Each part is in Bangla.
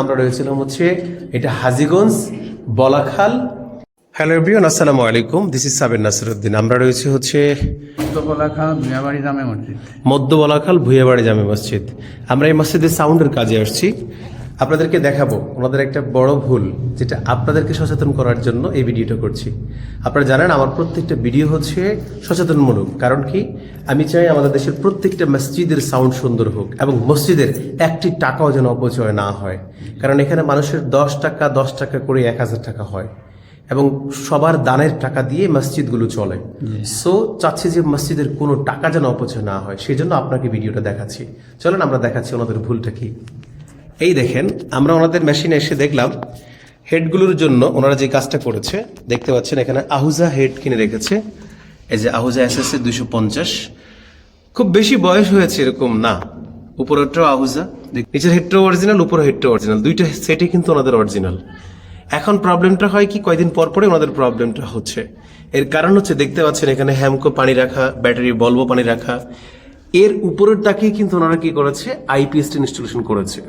আমরা রয়েছিলাম হচ্ছে এটা হাজীগঞ্জ বলাখাল। হ্যালো এভরিওয়ান, আসসালামু আলাইকুম, দিস ইজ সাবির নাসিরউদ্দিন। আমরা রয়েছে হচ্ছে মধ্য বলাখাল ভুঁইয়াবাড়ি জামে মসজিদ। আমরা এই মসজিদের সাউন্ডের কাজে আসছি, আপনাদেরকে দেখাবো ওনাদের একটা বড় ভুল, যেটা আপনাদেরকে সচেতন করার জন্য এই ভিডিওটা করছি। আপনারা জানেন আমার প্রত্যেকটা ভিডিও হচ্ছে সচেতনমূলক, কারণ কি আমি চাই আমাদের দেশের প্রত্যেকটা মসজিদের সাউন্ড সুন্দর হোক এবং মসজিদের একটি টাকাও যেন অপচয় না হয়। কারণ এখানে মানুষের 10 টাকা করে 1000 টাকা হয় এবং সবার দানের টাকা দিয়ে মসজিদগুলো চলে। সো চাচ্ছি যে মসজিদের কোনো টাকা যেন অপচয় না হয়, সেই জন্য আপনাকে ভিডিওটা দেখাচ্ছি। চলেন আমরা দেখাচ্ছি ওনাদের ভুলটা কি। এই দেখেন, আমরা ওনাদের মেশিনে এসে দেখলাম হেডগুলোর জন্য ওনারা যে কাজটা করেছে দেখতে পাচ্ছেন, এখানে আহুজা হেড কিনে রেখেছে। এই যে আহুজা SSA 250, খুব বেশি বয়স হয়েছে এরকম না। উপরেরটাও আহুজা, নিচের হেডটাও অরিজিনাল, উপরের হেডটাও অরিজিনাল, দুইটা সেটই কিন্তু ওনাদের অরিজিনাল। এখন প্রবলেমটা হয় কি, কয়দিন পর পরে ওনাদের প্রবলেমটা হচ্ছে। এর কারণ হচ্ছে দেখতে পাচ্ছেন এখানে হ্যামকো পানি রাখা, ব্যাটারি বলবো পানি রাখা, এর উপরের টাকেই কিন্তু ওনারা কি করেছে, IPS ইনস্টলেশন করেছে।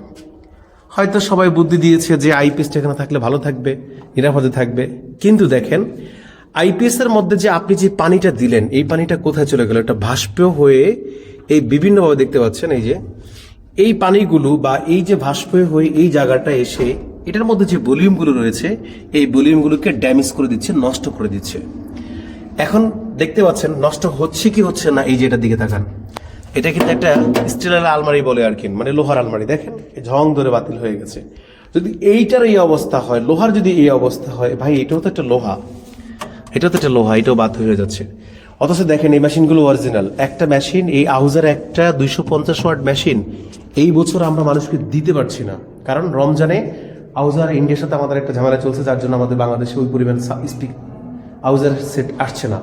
হয়তো সবাই বুদ্ধি দিয়েছে যে IPS এখানে থাকলে ভালো থাকবে, নিরাপদে থাকবে, কিন্তু দেখেন IPS এর মধ্যে যে আপনি যে পানিটা দিলেন, এই পানিটা কোথায় চলে গেল? এটা ভাষ্প হয়ে এই বিভিন্নভাবে দেখতে পাচ্ছেন, এই যে এই পানিগুলো বা এই যে ভাষ্প হয়ে এই জায়গাটা এসে এটার মধ্যে যে ভলিউমগুলো রয়েছে, এই ভলিউমগুলোকে ড্যামেজ করে দিচ্ছে, নষ্ট করে দিচ্ছে। এখন দেখতে পাচ্ছেন নষ্ট হচ্ছে কি হচ্ছে না, এই যে এটার দিকে তাকান, এটা কিন্তু একটা স্টিলের আলমারি বলে আর কি, মানে লোহার আলমারি। দেখেন ঝং ধরে বাতিল হয়ে গেছে। যদি এইটার এই অবস্থা হয়, লোহার যদি এই অবস্থা হয়, ভাই এটাও তো একটা লোহা, এটাও বাদ হয়ে যাচ্ছে। অথচ দেখেন এই মেশিনগুলো অরিজিনাল। একটা মেশিন, এই আহুজার একটা 250 ওয়াট মেশিন এই বছর আমরা মানুষকে দিতে পারছি না, কারণ রমজানে আহুজার ইন্ডিয়ার সাথে আমাদের একটা ঝামেলা চলছে, যার জন্য আমাদের বাংলাদেশে ওই পরিমাণ স্পিক আহুজার সেট আসছে না।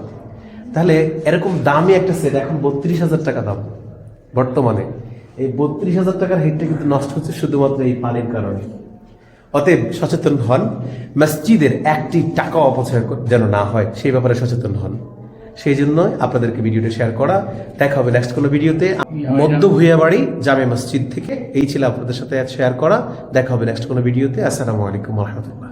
তাহলে এরকম দামি একটা সেট এখন 32,000 টাকা দাম বর্তমানে। এই 32,000 টাকার হেডটা কিন্তু নষ্ট হচ্ছে শুধুমাত্র এই পানির কারণে। অতএব সচেতন হন, মসজিদের একটি টাকা অপচয় যেন না হয় সেই ব্যাপারে সচেতন হন। সেই জন্য আপনাদেরকে ভিডিওটা শেয়ার করা। দেখা হবে নেক্সট কোনো ভিডিওতে মধ্য ভুঁইয়াবাড়ি জামে মসজিদ থেকে। এই ছিল আপনাদের সাথে শেয়ার করা। দেখা হবে নেক্সট কোনো ভিডিওতে। আসসালামু আলাইকুম ওয়া রাহমাতুল্লাহ।